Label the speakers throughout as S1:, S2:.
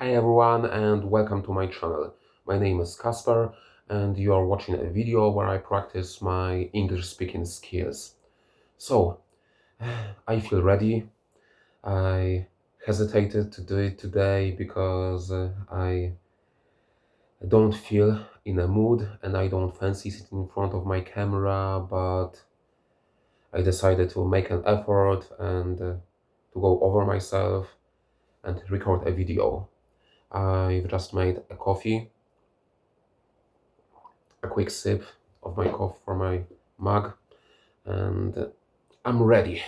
S1: Hi everyone and welcome to my channel. My name is Kasper and you are watching a video where I practice my English speaking skills. So, I feel ready. I hesitated to do it today because I don't feel in a mood and I don't fancy sitting in front of my camera, but I decided to make an effort and to go over myself and record a video. I've just made a coffee, a quick sip of my coffee from my mug, and I'm ready.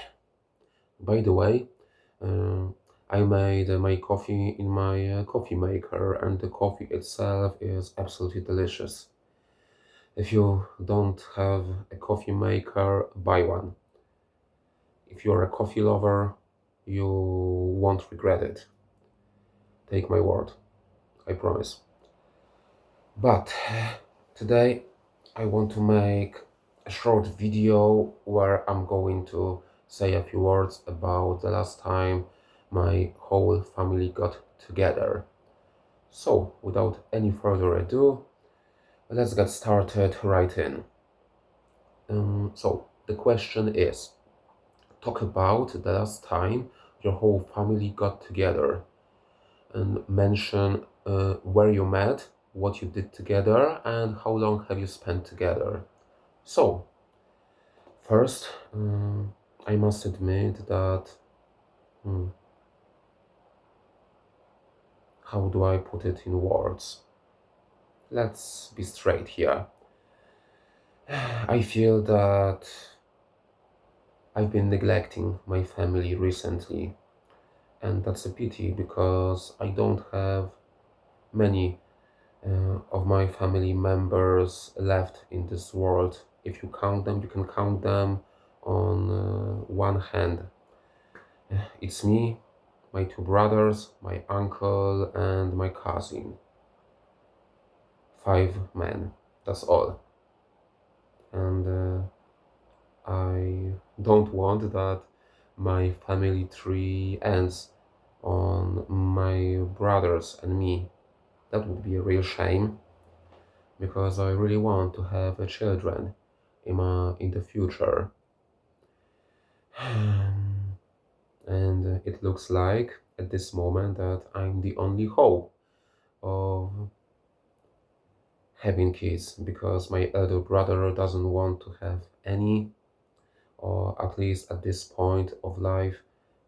S1: By the way, uh, I made my coffee in my coffee maker, and the coffee itself is absolutely delicious. If you don't have a coffee maker, buy one. If you're a coffee lover, you won't regret it. Take my word, I promise. But today I want to make a short video where I'm going to say a few words about the last time my whole family got together. So, without any further ado, let's get started right in. So, the question is, talk about the last time your whole family got together and mention where you met, what you did together, and how long have you spent together. So, first, I must admit that, hmm, how do I put it in words? Let's be straight here. I feel that I've been neglecting my family recently, and that's a pity because I don't have many of my family members left in this world. If you count them, you can count them on one hand. It's me, my two brothers, my uncle, and my cousin. 5 men. That's all. And I don't want that my family tree ends on my brothers and me. That would be a real shame because I really want to have children in the future. And it looks like at this moment that I'm the only hope of having kids because my elder brother doesn't want to have any, or at least at this point of life.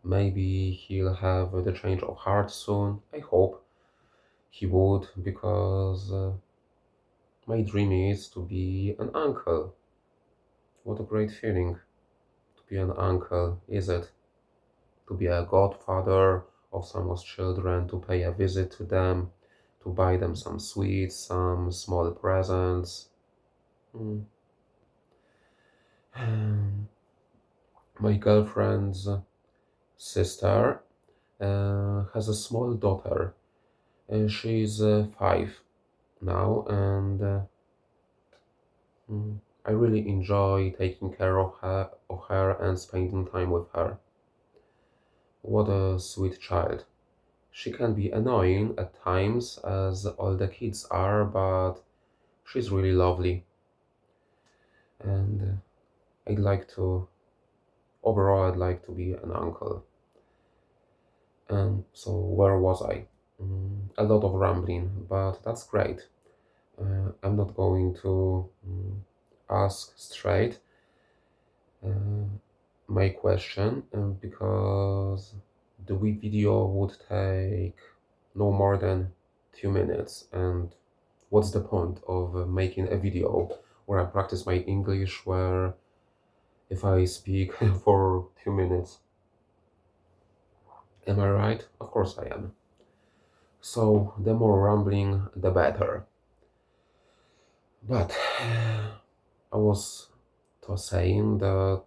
S1: Maybe he'll have the change of heart soon. I hope he would because my dream is to be an uncle. What a great feeling to be an uncle, is it? To be a godfather of someone's children, to pay a visit to them, to buy them some sweets, some small presents. Hmm. My girlfriend's sister has a small daughter. She's 5 now, and I really enjoy taking care of her and spending time with her. What a sweet child. She can be annoying at times, as all the kids are, but she's really lovely. And I'd like to, overall, I'd like to be an uncle. And so, where was I? A lot of rambling, but that's great. I'm not going to ask straight my question because the video would take no more than 2 minutes. And what's the point of making a video where I practice my English, where if I speak for 2 minutes? Am I right? Of course I am. So the more rambling, the better. But I was saying that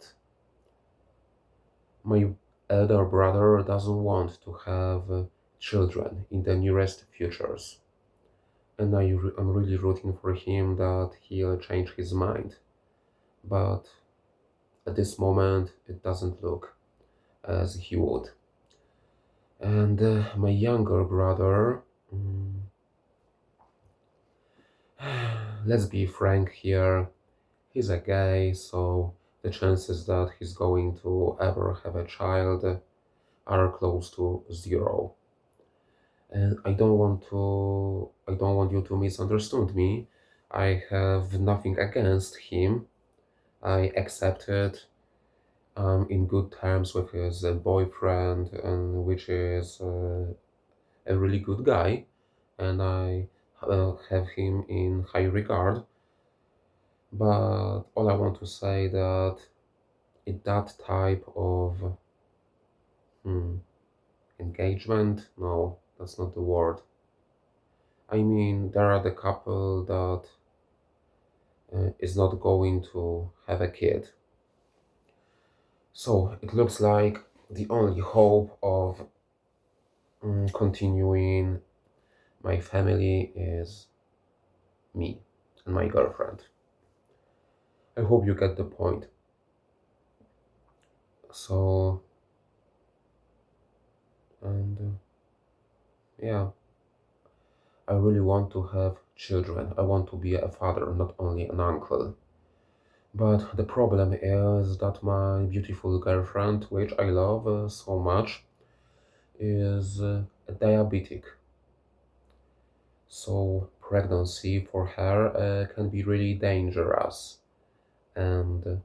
S1: my elder brother doesn't want to have children in the nearest futures. And I'm really rooting for him that he'll change his mind. But at this moment, it doesn't look as he would. And my younger brother Mm, let's be frank here. He's a gay, so the chances that he's going to ever have a child are close to zero. And I don't want you to misunderstand me. I have nothing against him. I accepted I'm in good terms with his boyfriend, and which is a really good guy, and I have him in high regard. But all I want to say that in that type of hmm, engagement, no, that's not the word. I mean, there are the couple that is not going to have a kid. So it looks like the only hope of continuing my family is me and my girlfriend. I hope you get the point. So, and yeah, I really want to have children. I want to be a father, not only an uncle. But the problem is that my beautiful girlfriend, which I love so much, is a diabetic. So pregnancy for her can be really dangerous. And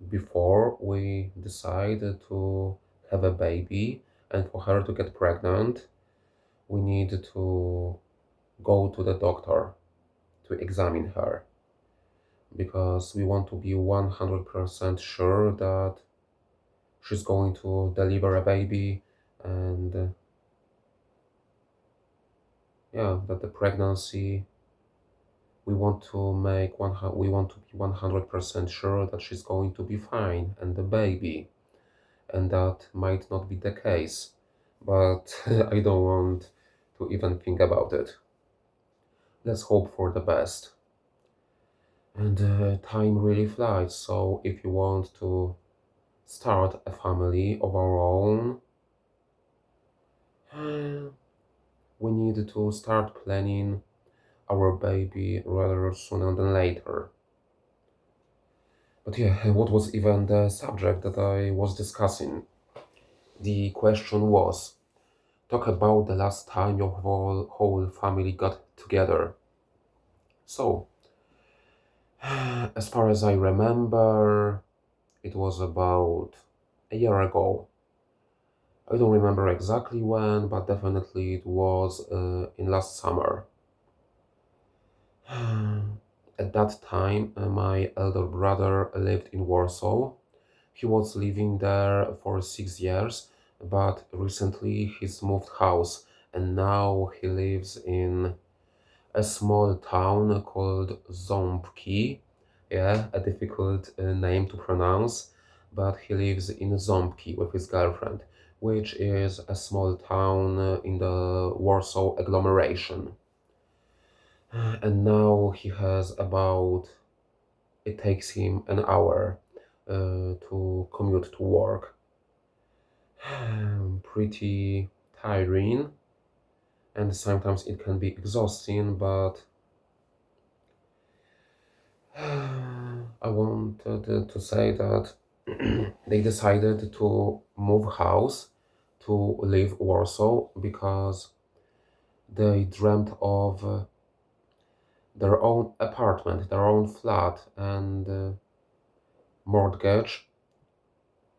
S1: before we decided to have a baby and for her to get pregnant, we need to go to the doctor to examine her because we want to be 100% sure that she's going to deliver a baby and yeah, that the pregnancy we want to be 100% sure that she's going to be fine and the baby, and that might not be the case, but I don't want to even think about it. Let's hope for the best. And time really flies, so if you want to start a family of our own, we need to start planning our baby rather sooner than later. But yeah, what was even the subject that I was discussing? The question was talk about the last time your whole family got together. So, as far as I remember, it was about a year ago. I don't remember exactly when, but definitely it was in last summer. At that time, my elder brother lived in Warsaw. He was living there for 6 years, but recently he's moved house and now he lives in a small town called Ząbki. Yeah, a difficult name to pronounce, but he lives in Ząbki with his girlfriend, which is a small town in the Warsaw agglomeration. And now he has about, it takes him an hour to commute to work. Pretty tiring, and sometimes it can be exhausting, but I wanted to say that they decided to move house to leave Warsaw because they dreamt of their own apartment, their own flat, and mortgage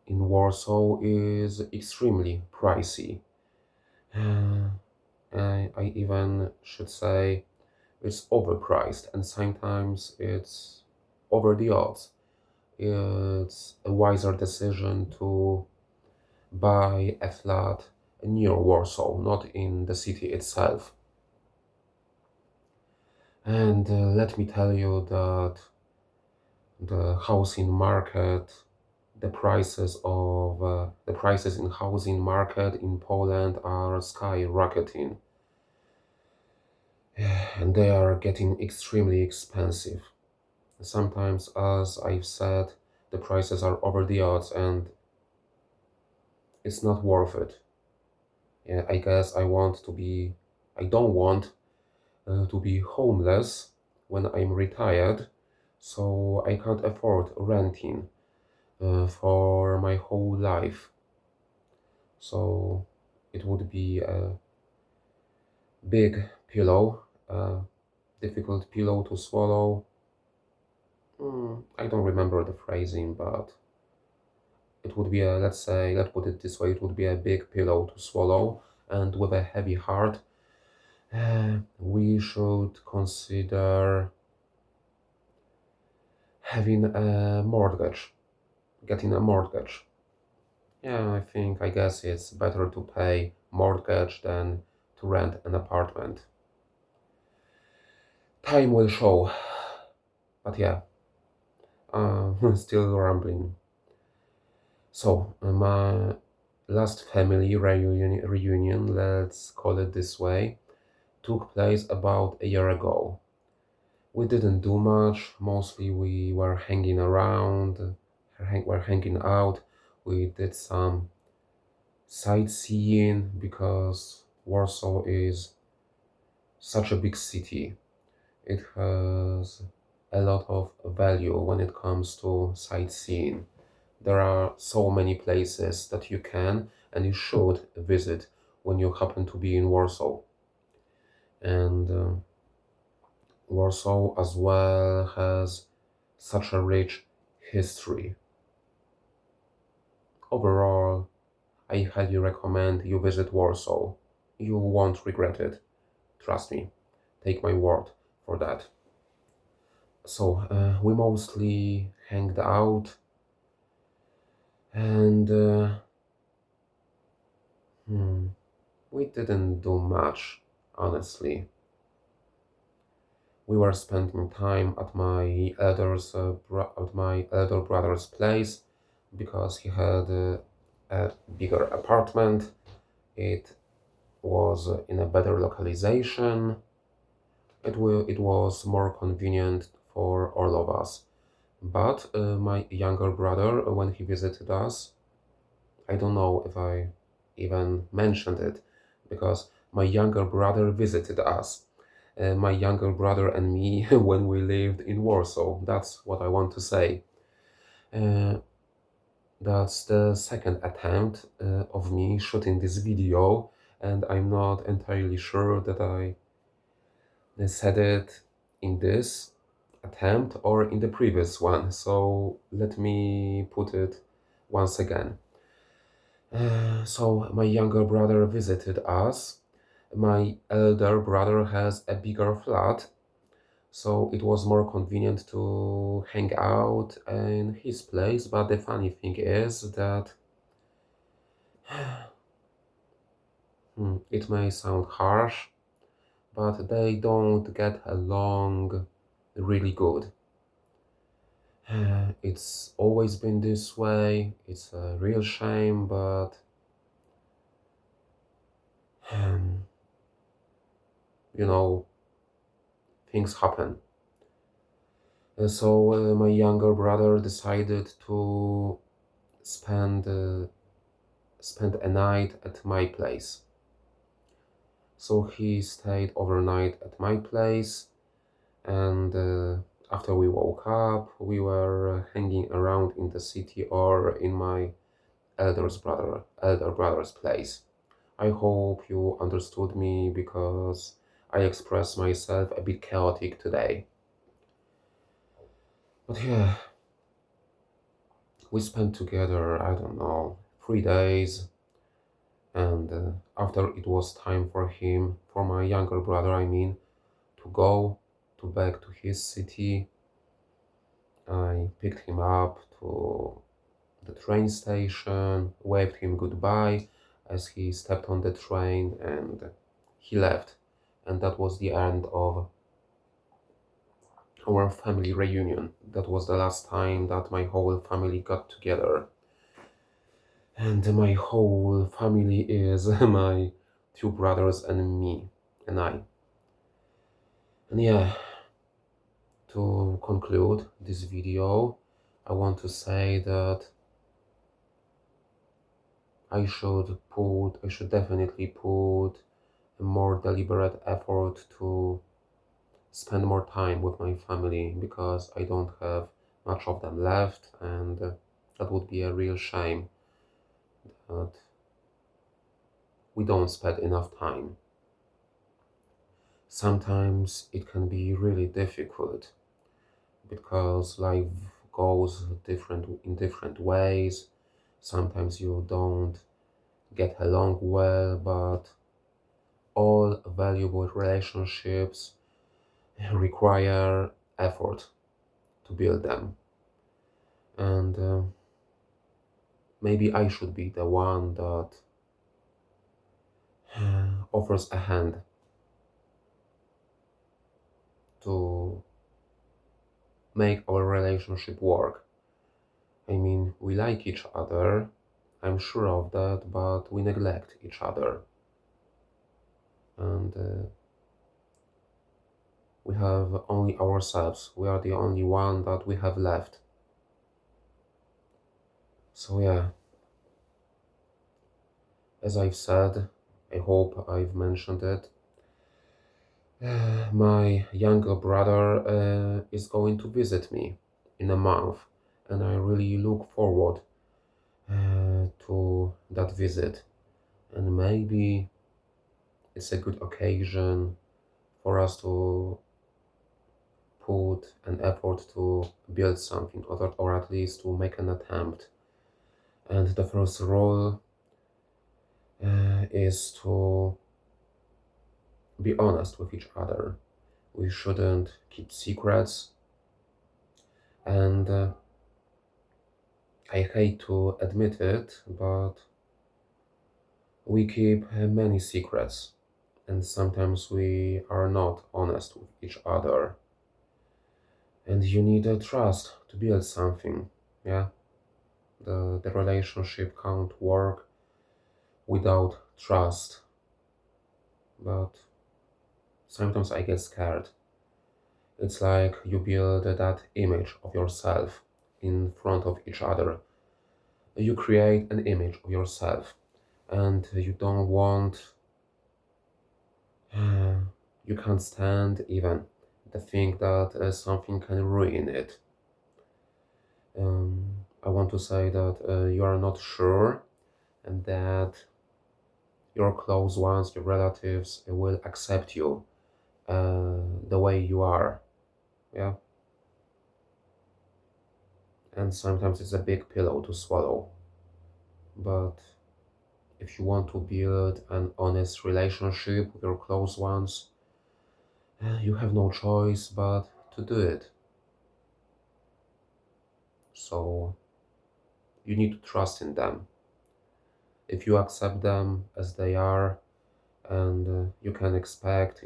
S1: in Warsaw is extremely pricey. I even should say it's overpriced and sometimes it's over the odds. It's a wiser decision to buy a flat near Warsaw, not in the city itself. And let me tell you that the housing market, the prices in housing market in Poland are skyrocketing, and they are getting extremely expensive. Sometimes, as I've said, the prices are over the odds, and it's not worth it. Yeah, I guess I want to be I don't want to be homeless when I'm retired, so I can't afford renting for my whole life. So it would be a big pillow, a difficult pillow to swallow. I don't remember the phrasing, but it would be a, let's say, let's put it this way, it would be a big pillow to swallow, and with a heavy heart, we should consider having a mortgage, getting a mortgage. Yeah, I guess it's better to pay mortgage than to rent an apartment. Time will show, but yeah, still rambling. So, my last family reunion, let's call it this way, took place about a year ago. We didn't do much, mostly we were hanging around, were hanging out. We did some sightseeing because Warsaw is such a big city. It has a lot of value when it comes to sightseeing. There are so many places that you can and you should visit when you happen to be in Warsaw. And Warsaw as well has such a rich history. Overall, I highly recommend you visit Warsaw. You won't regret it. Trust me. Take my word for that. So, we mostly hanged out and hmm, we didn't do much, honestly. We were spending time at my elder brother's place because he had a bigger apartment. It was in a better localization. It was more convenient for all of us. But my younger brother, when he visited us, I don't know if I even mentioned it, because my younger brother visited us, my younger brother and me, when we lived in Warsaw. That's what I want to say. Uh, that's the second attempt of me shooting this video, and I'm not entirely sure that I said it in this attempt or in the previous one. So let me put it once again. So my younger brother visited us. My elder brother has a bigger flat, so it was more convenient to hang out in his place. But the funny thing is that it may sound harsh, but they don't get along really good. It's always been this way. It's a real shame, but um, you know, things happen. So my younger brother decided to spend spend a night at my place. So he stayed overnight at my place, and after we woke up, we were hanging around in the city or in my elder brother's place. I hope you understood me because I expressed myself a bit chaotic today. But yeah, we spent together, I don't know, 3 days, and after it was time for him, for my younger brother, I mean, to go to back to his city, I picked him up to the train station, waved him goodbye as he stepped on the train, and he left. And that was the end of our family reunion. That was the last time that my whole family got together. And my whole family is my two brothers and me and I. And yeah, to conclude this video, I want to say that I should definitely put a more deliberate effort to spend more time with my family because I don't have much of them left, and that would be a real shame that we don't spend enough time. Sometimes it can be really difficult because life goes in different ways. Sometimes you don't get along well, but all valuable relationships require effort to build them. And maybe I should be the one that offers a hand to make our relationship work. I mean, we like each other, I'm sure of that, but we neglect each other. And we have only ourselves. We are the only one that we have left. So yeah, as I've said, I hope I've mentioned it. My younger brother is going to visit me in a month, and I really look forward to that visit. And maybe it's a good occasion for us to put an effort to build something, or at least to make an attempt. And the first rule is to be honest with each other. We shouldn't keep secrets, and I hate to admit it, but we keep many secrets, and sometimes we are not honest with each other. And you need a trust to build something. Yeah, the relationship can't work without trust. But sometimes I get scared. It's like you build that image of yourself in front of each other. You create an image of yourself, and you don't want, you can't stand even the thing that something can ruin it. I want to say that you are not sure, and that your close ones, your relatives, will accept you the way you are. Yeah. And sometimes it's a big pillow to swallow. But if you want to build an honest relationship with your close ones, you have no choice but to do it. So you need to trust in them. If you accept them as they are, and you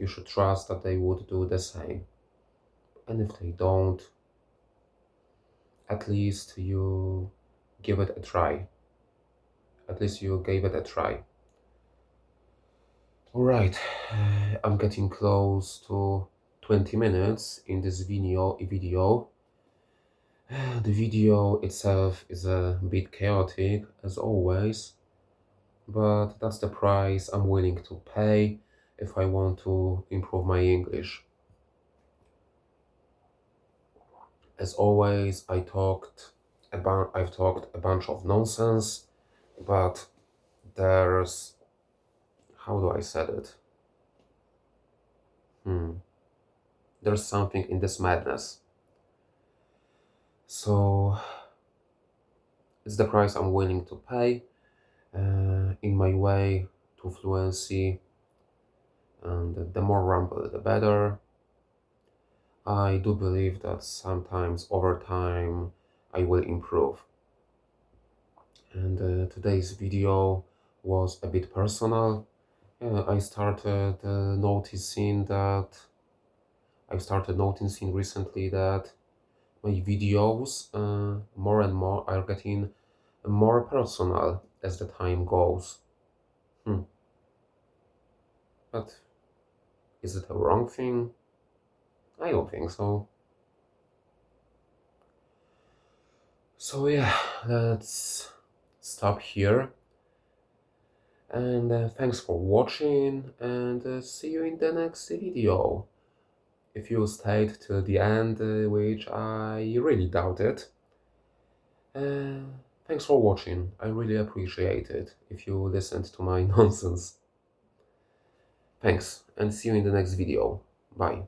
S1: should trust that they would do the same. And if they don't, at least you give it a try. At least you gave it a try. Alright, I'm getting close to 20 minutes in this video. The video itself is a bit chaotic, as always, but that's the price I'm willing to pay if I want to improve my English. As always, I've talked a bunch of nonsense, but there's, how do I say it? There's something in this madness. So it's the price I'm willing to pay in my way to fluency, and the more rumble, the better. I do believe that sometimes over time I will improve. And today's video was a bit personal. I started noticing recently that my videos more and more are getting more personal as the time goes. But is it a wrong thing? I don't think so. So yeah, let's stop here. And thanks for watching, and see you in the next video. If you stayed till the end, which I really doubt it. Thanks for watching. I really appreciate it if you listened to my nonsense. Thanks, and see you in the next video. Bye.